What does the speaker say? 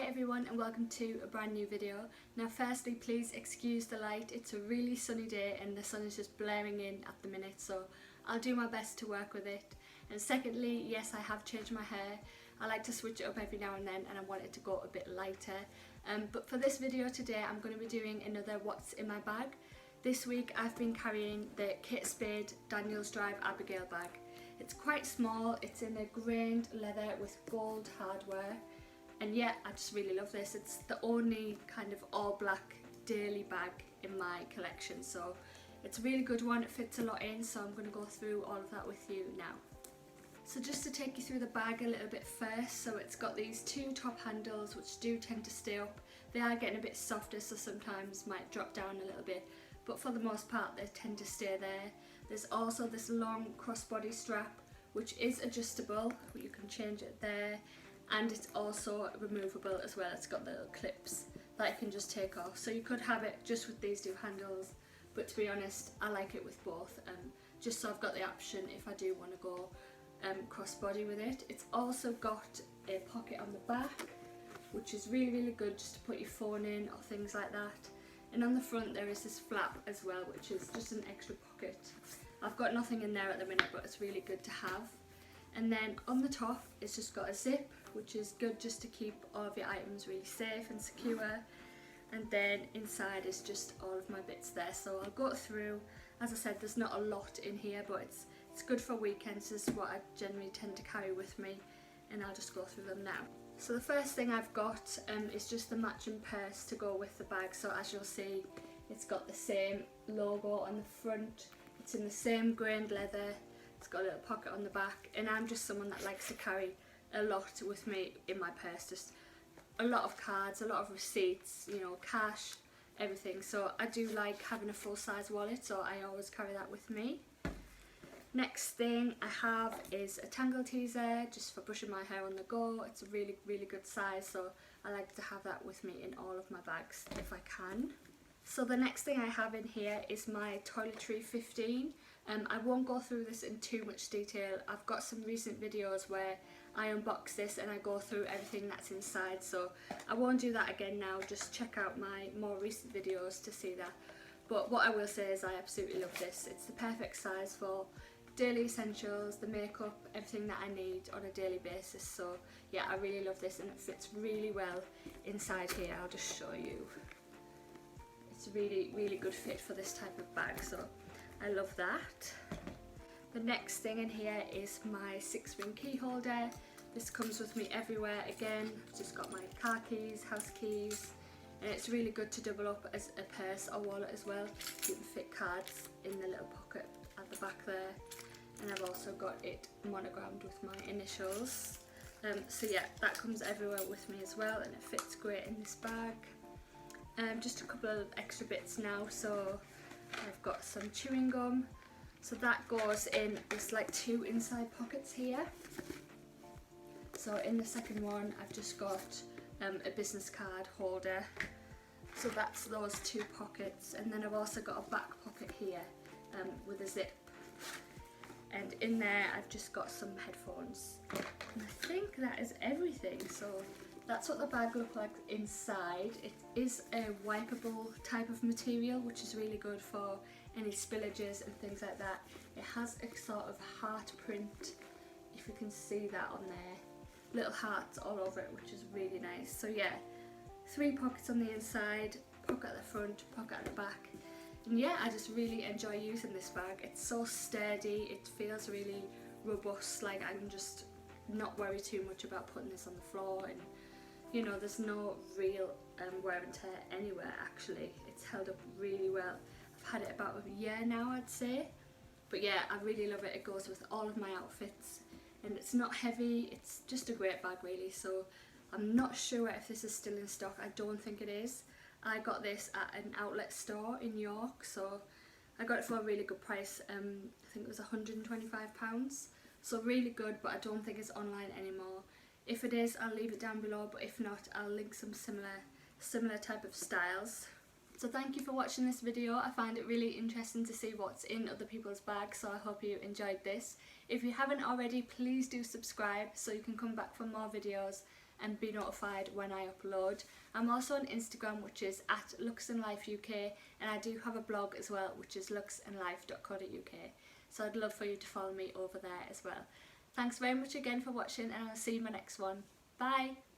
Hi everyone and welcome to a brand new video. Now firstly, please excuse the light. It's a really sunny day and the sun is just blaring in at the minute, so I'll do my best to work with it. And secondly, yes, I have changed my hair. I like to switch it up every now and then and I want it to go a bit lighter. But for this video today, I'm going to be doing another what's in my bag. This week I've been carrying the Spade Daniels Drive Abigail bag. It's quite small, it's in a grained leather with gold hardware. And yeah, I just really love this. It's the only kind of all black daily bag in my collection, so it's a really good one. It fits a lot in, so I'm going to go through all of that with you now. So just to take you through the bag a little bit first, so it's got these two top handles which do tend to stay up. They are getting a bit softer, so sometimes might drop down a little bit, but for the most part they tend to stay there. There's also this long crossbody strap which is adjustable, you can change it there. And it's also removable as well. It's got the little clips that you can just take off. So you could have it just with these two handles, but to be honest, I like it with both, just so I've got the option if I do want to go crossbody with it. It's also got a pocket on the back, which is really good just to put your phone in or things like that. And on the front there is this flap as well, which is just an extra pocket. I've got nothing in there at the minute, but it's really good to have. And then on the top it's just got a zip, which is good just to keep all of your items really safe and secure. And then inside is just all of my bits there, so I'll go through. As I said, there's not a lot in here, but it's good for weekends. This is what I generally tend to carry with me, and I'll just go through them now. So the first thing I've got is just the matching purse to go with the bag. So as you'll see, it's got the same logo on the front, it's in the same grained leather, it's got a little pocket on the back, and I'm just someone that likes to carry a lot with me in my purse, just a lot of cards, a lot of receipts, you know, cash, everything. So I do like having a full-size wallet, so I always carry that with me. Next thing I have is a tangle teaser, just for brushing my hair on the go. It's a really good size, so I like to have that with me in all of my bags if I can. So the next thing I have in here is my toiletry 15. I won't go through this in too much detail. I've got some recent videos where I unbox this and I go through everything that's inside, so I won't do that again now. Just check out my more recent videos to see that. But what I will say is I absolutely love this. It's the perfect size for daily essentials, the makeup, everything that I need on a daily basis. So yeah, I really love this and it fits really well inside here. I'll just show you. It's a really good fit for this type of bag, so I love that. The next thing in here is my 6-ring key holder. This comes with me everywhere again. I've just got my car keys, house keys, and it's really good to double up as a purse or wallet as well. You can fit cards in the little pocket at the back there, and I've also got it monogrammed with my initials. So yeah, that comes everywhere with me as well, and it fits great in this bag. Just a couple of extra bits now, so I've got some chewing gum. So that goes in, there's like two inside pockets here. So in the second one I've just got a business card holder. So that's those two pockets, and then I've also got a back pocket here with a zip. And in there I've just got some headphones. And I think that is everything. So that's what the bag looks like inside. It is a wipeable type of material, which is really good for any spillages and things like that. It has a sort of heart print, if you can see that on there. Little hearts all over it, which is really nice. So yeah, 3 pockets on the inside, pocket at the front, pocket at the back. And yeah, I just really enjoy using this bag. It's so sturdy, it feels really robust, like I can just not worry too much about putting this on the floor, and you know, there's no real wear and tear anywhere actually. It's held up really well. I've had it about a year now, I'd say. But yeah, I really love it. It goes with all of my outfits and it's not heavy. It's just a great bag really. So I'm not sure if this is still in stock. I don't think it is. I got this at an outlet store in York, so I got it for a really good price. I think it was £125. So really good, but I don't think it's online anymore. If it is, I'll leave it down below, but if not, I'll link some similar type of styles. So thank you for watching this video. I find it really interesting to see what's in other people's bags, so I hope you enjoyed this. If you haven't already, please do subscribe so you can come back for more videos, and be notified when I upload. I'm also on Instagram, which is at looksandlifeuk, and I do have a blog as well, which is looksandlife.co.uk. So I'd love for you to follow me over there as well. Thanks very much again for watching, and I'll see you in my next one. Bye!